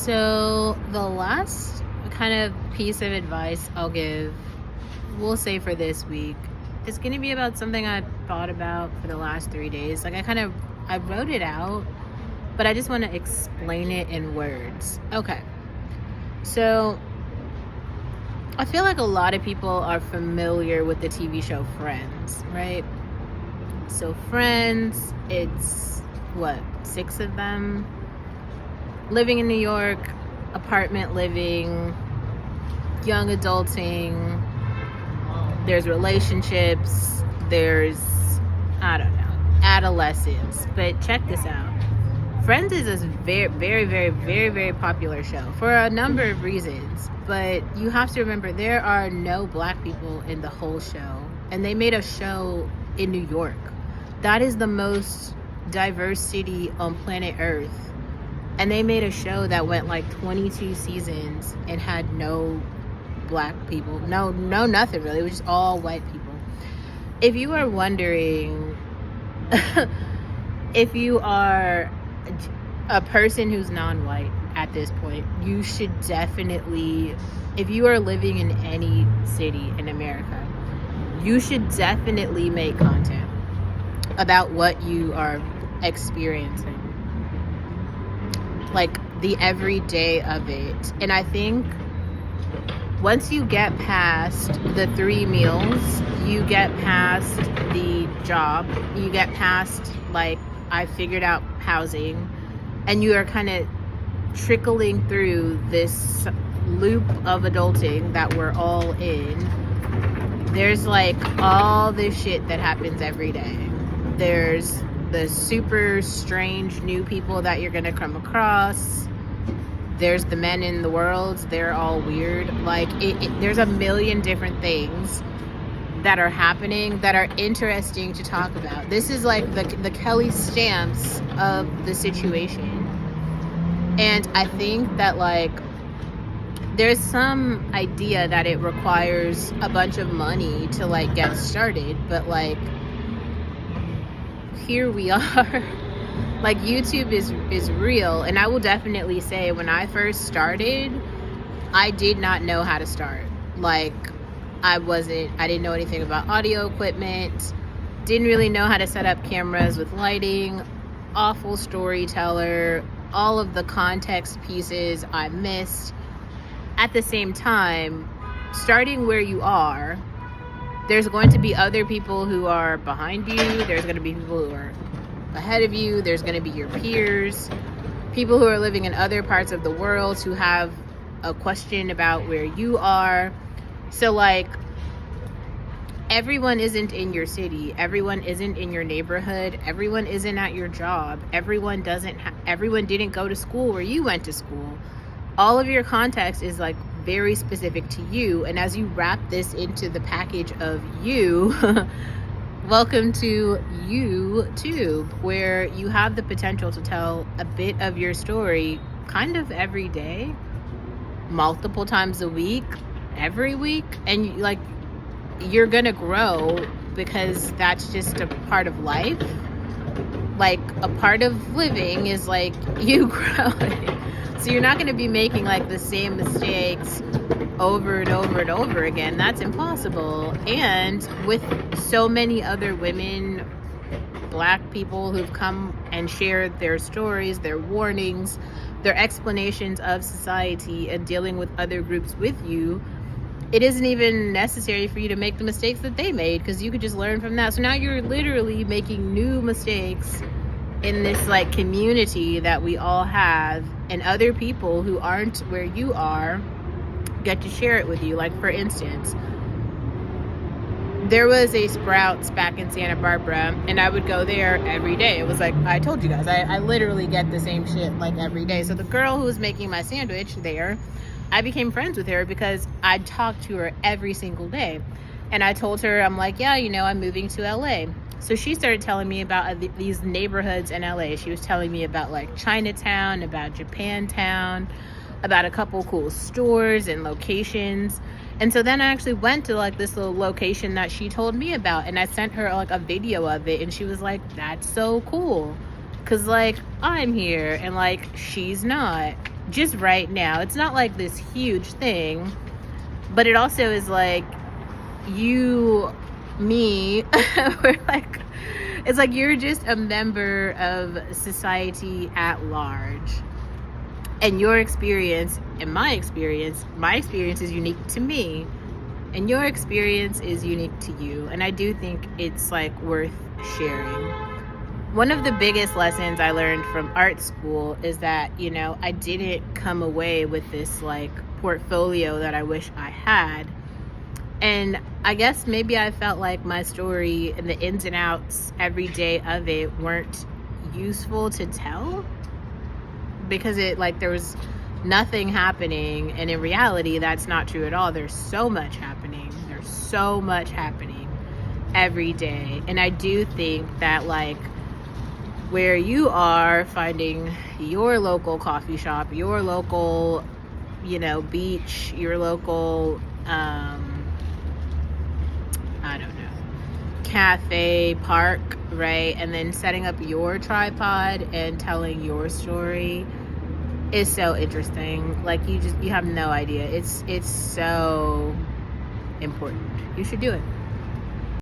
So, the last kind of piece of advice I'll give, we'll say for this week, is going to be about something I've thought about for the last 3 days. I wrote it out, but I just want to explain it in words. Okay. So, I feel like a lot of people are familiar with the TV show Friends, right? So, Friends, it's what, 6 of them? Living in New York, apartment living, young adulting, there's relationships, there's, I don't know, adolescence. But check this out. Friends is a very, very, very, very, very popular show for a number of reasons. But you have to remember there are no black people in the whole show. And they made a show in New York. That is the most diverse city on planet Earth. And they made a show that went like 22 seasons and had no black people. No, nothing really. It was just all white people. If you are wondering, if you are a person who's non-white at this point, you should definitely, if you are living in any city in America, you should definitely make content about what you are experiencing. Like the everyday of it. And I think once you get past the 3 meals, you get past the job, you get past like I figured out housing, and you are kind of trickling through this loop of adulting that we're all in. There's like all this shit that happens every day. There's the super strange new people that you're gonna come across. There's the men in the world, they're all weird. Like there's a million different things that are happening that are interesting to talk about. This is like the Kelly Stamps of the situation. And I think that like there's some idea that it requires a bunch of money to like get started, but like here we are. Like YouTube is real. And I will definitely say when I first started, I did not know how to start. Like I didn't know anything about audio equipment, didn't really know how to set up cameras with lighting, awful storyteller, all of the context pieces I missed. At the same time, starting where you are, there's going to be other people who are behind you. There's going to be people who are ahead of you. There's going to be your peers, people who are living in other parts of the world who have a question about where you are. So like everyone isn't in your city. Everyone isn't in your neighborhood. Everyone isn't at your job. Everyone didn't go to school where you went to school. All of your context is like very specific to you. And as you wrap this into the package of you, welcome to YouTube, where you have the potential to tell a bit of your story kind of every day, multiple times a week, every week. And like you're gonna grow because that's just a part of life. Like a part of living is like you growing. So you're not going to be making like the same mistakes over and over and over again. That's impossible. And with so many other women, black people who've come and shared their stories, their warnings, their explanations of society and dealing with other groups with you, it isn't even necessary for you to make the mistakes that they made, because you could just learn from that. So now you're literally making new mistakes in this like community that we all have, and other people who aren't where you are get to share it with you. Like for instance, there was a Sprouts back in Santa Barbara, and I would go there every day. It was like, I told you guys, I literally get the same shit like every day. So the girl who was making my sandwich there, I became friends with her because I'd talk to her every single day. And I told her, I'm like, yeah, I'm moving to LA. So she started telling me about these neighborhoods in LA. She was telling me about like Chinatown, about Japantown, about a couple cool stores and locations. And so then I actually went to like this little location that she told me about, and I sent her like a video of it, and she was like, that's so cool. Cause like I'm here and like she's not. just right now. It's not like this huge thing, but it also is like you, me, we're like, it's like you're just a member of society at large. And your experience and my experience is unique to me. And your experience is unique to you. And I do think it's like worth sharing. One of the biggest lessons I learned from art school is that, you know, I didn't come away with this like portfolio that I wish I had. And I guess maybe I felt like my story and the ins and outs every day of it weren't useful to tell, because it like there was nothing happening, and in reality that's not true at all. There's so much happening every day. And I do think that like where you are, finding your local coffee shop, your local, you know, beach, your local I don't know, cafe, park, right? And then setting up your tripod and telling your story is so interesting. Like you have no idea. It's so important. You should do it.